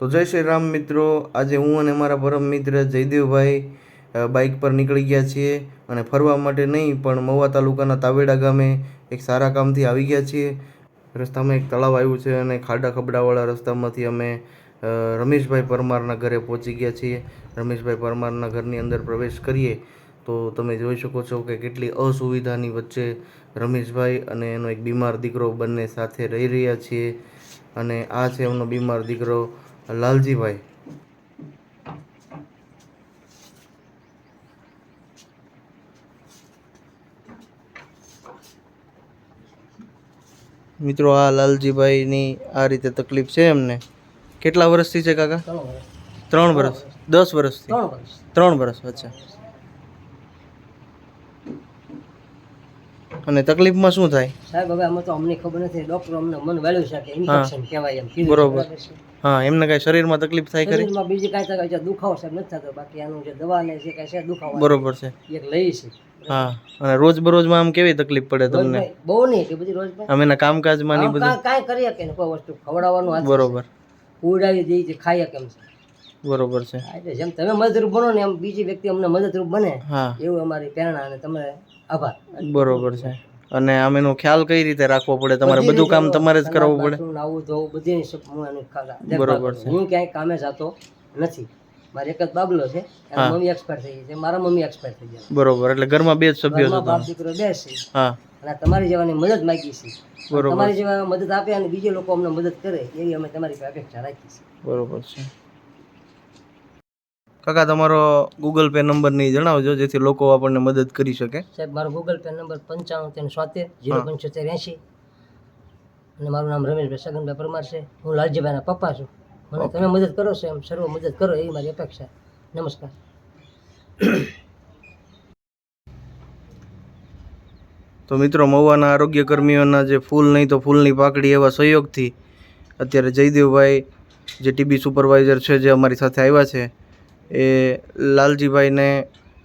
તો જય શ્રી રામ મિત્રો, આજે હું અને મારા પરમ મિત્ર જયદેવભાઈ બાઇક પર નીકળી ગયા છીએ અને ફરવા માટે નહીં પણ મહુવા તાલુકાના તાવેડા ગામે એક સારા કામથી આવી ગયા છીએ. રસ્તામાં એક તળાવ આવ્યું છે અને ખાડા ખબડાવાળા રસ્તામાંથી અમે રમેશભાઈ પરમારના ઘરે પહોંચી ગયા છીએ. રમેશભાઈ પરમારના ઘરની અંદર પ્રવેશ કરીએ તો તમે જોઈ શકો છો કે કેટલી અસુવિધાની વચ્ચે રમેશભાઈ અને એનો એક બીમાર દીકરો બંને સાથે રહી રહ્યા છીએ. અને આ છે એમનો બીમાર દીકરો લાલજીભાઈ. મિત્રો, આ લાલજીભાઈની આ રીતે તકલીફ છે એમને. કેટલા વર્ષથી છે કાકા? 3 વર્ષ. 10 વર્ષથી? 3 વર્ષ. અચ્છા. અને તકલીફમાં શું થાય સાહેબ? હવે આમાં તો અમને ખબર નથી. ડોક્ટર અમને મન વેલ્યુ છે કે ઇન્ફેક્શન કહેવાય એમ કીધું. બરોબર. હા, એમને કઈ શરીરમાં તકલીફ થાય ખરી? શરીરમાં બીજી કાંઈ થાય દુખાવો સાહેબ નથી થતો. બાકી આનું જે દવા ને જે કાંઈ છે દુખાવો બરોબર છે એક લઈ છે. હા. અને રોજ બરોજમાં આમ કેવી તકલીફ પડે તમને? બહુ નહીં કે બધી રોજ અમે એના કામકાજમાં ની બધું કાંઈ કરી શકે ને, કોઈ વસ્તુ ખવડાવવાનું હાથ બરોબર ઉડાવી દઈ છે, ખાઈ કેમ છે. બરોબર છે. એટલે જેમ તમે મદદરૂપ બનો ને એમ બીજી વ્યક્તિ અમને મદદરૂપ બને હા, એવું અમારી પ્રેરણા અને તમે આભાર. બરોબર છે. અને આમ એનો ખ્યાલ કઈ રીતે રાખવો પડે? તમારે બધું કામ તમારે જ કરવું પડે? આવું ધોવું બધી બરોબર છે. હું ક્યાંય કામે જતો નથી. મારે એક જ બાબલો છે, મમ્મી એક્સપાયર થઈ ગઈ છે, મારા મમ્મી એક્સપાયર થઈ ગયા. બરોબર. એટલે ઘરમાં 2 જ સભ્યો છો? બાપ દીકરો 2 છે. હા. અને તમારી જેવાની મદદ માંગી છે. બરોબર. તમારી જેવા મદદ આપે અને બીજા લોકો અમને મદદ કરે એવી અમે તમારી પાસે અપેક્ષા રાખી છે. બરોબર છે. કાકા, તમારો ગૂગલ પે નંબર નહીં જણાવજો જેથી લોકો આપણને મદદ કરી શકે. સાહેબ, મારો ગૂગલ પે નંબર 95 075 80. અને મારું નામ રમેશભાઈ સગનભાઈ પરમાર છે. હું લાલજીભાઈના પપ્પા છું. મને તમે મદદ કરો છો એમ સર્વ મદદ કરો એવી મારી અપેક્ષા. નમસ્કાર. તો મિત્રો, મહુવાના આરોગ્ય કર્મીઓના જે ફૂલ નહીં તો ફૂલની પાકડી એવા સહયોગથી અત્યારે જયદેવભાઈ જે ટીબી સુપરવાઇઝર છે જે અમારી સાથે આવ્યા છે એ લાલજીભાઈને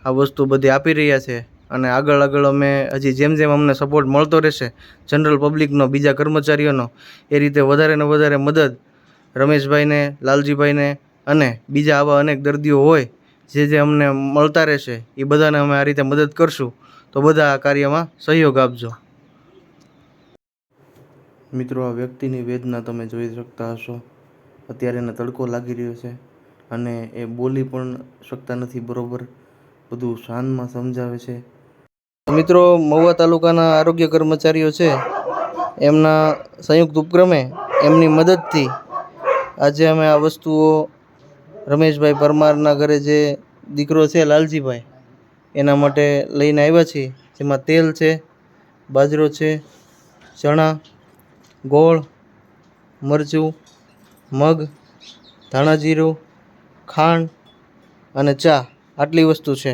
આ વસ્તુ બધી આપી રહ્યા છે. અને આગળ અમે હજી જેમ જેમ અમને સપોર્ટ મળતો રહેશે જનરલ પબ્લિકનો, બીજા કર્મચારીઓનો, એ રીતે વધારે ને વધારે મદદ રમેશભાઈને, લાલજીભાઈને અને બીજા આવા અનેક દર્દીઓ હોય જે અમને મળતા રહેશે એ બધાને અમે આ રીતે મદદ કરશું. તો બધા આ કાર્યમાં સહયોગ આપજો. મિત્રો, આ વ્યક્તિની વેદના તમે જોઈ શકતા હશો. અત્યારે એને તડકો લાગી રહ્યો છે અને એ બોલી પણ શકતા નથી બરોબર. બધું શાનમાં સમજાવે છે. મિત્રો, મહુવા તાલુકાના આરોગ્ય કર્મચારીઓ છે એમના સંયુક્ત ઉપક્રમે એમની મદદથી આજે અમે આ વસ્તુઓ રમેશભાઈ પરમારના ઘરે જે દીકરો છે લાલજીભાઈ એના માટે લઈને આવ્યા છીએ. જેમાં તેલ છે, બાજરો છે, ચણા, ગોળ, મરચું, મગ, ધાણા જીરું, ખાંડ અને ચા, આટલી વસ્તુ છે.